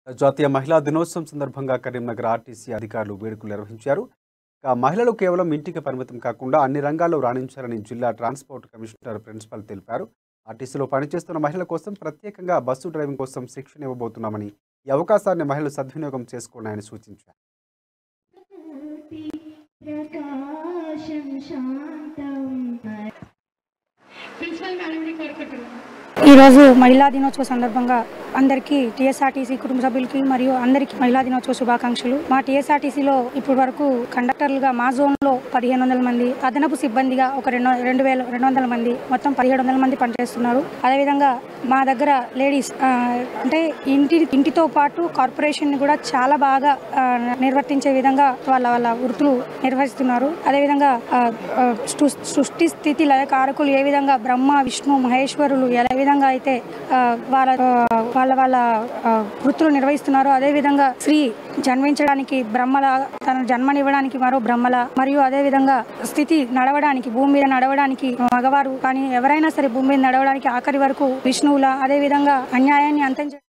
జాతీయ మహిళా దినోత్సవం సందర్భంగా కరీంనగర్ ఆర్టీసీ అధికారులు వేడుకలు నిర్వహించారు. మహిళలు కేవలం ఇంటికి పరిమితం కాకుండా అన్ని రంగాల్లో రాణించాలని జిల్లా ట్రాన్స్పోర్ట్ కమిషనర్ ప్రిన్సిపల్ తెలిపారు. ఆర్టీసీలో పనిచేస్తున్న మహిళల కోసం ప్రత్యేకంగా బస్సు డ్రైవింగ్ కోసం శిక్షణ ఇవ్వబోతున్నామని, ఈ అవకాశాన్ని మహిళలు సద్వినియోగం చేసుకోవాలని సూచించారు. ఈరోజు మహిళా దినోత్సవ సందర్భంగా అందరికీ టీఎస్ఆర్టీసీ కుటుంబ సభ్యులకి మరియు అందరికీ మహిళా దినోత్సవ శుభాకాంక్షలు. మా టీఎస్ఆర్టీసీలో ఇప్పటి వరకు కండక్టర్లుగా మా జోన్లో 1500 మంది, అదనపు సిబ్బందిగా ఒక 2200 మంది, మొత్తం 1700 మంది పనిచేస్తున్నారు. అదేవిధంగా మా దగ్గర లేడీస్ అంటే ఇంటితో పాటు కార్పొరేషన్ కూడా చాలా బాగా నిర్వర్తించే విధంగా వాళ్ళ వృత్తులు నిర్వహిస్తున్నారు. అదేవిధంగా సృష్టి స్థితి లయ కారకులు ఏ విధంగా బ్రహ్మ విష్ణు మహేశ్వరులు ఏ విధంగా అయితే వాళ్ళ వృత్తులు నిర్వహిస్తున్నారు, అదేవిధంగా స్త్రీ జన్మించడానికి బ్రహ్మల, తన జన్మనివ్వడానికి మరో బ్రహ్మల, మరియు అదేవిధంగా స్థితి నడవడానికి భూమి మీద నడవడానికి మగవారు, కానీ ఎవరైనా సరే భూమి మీద నడవడానికి ఆఖరి వరకు విష్ణువుల, అదేవిధంగా అన్యాయాన్ని అంతం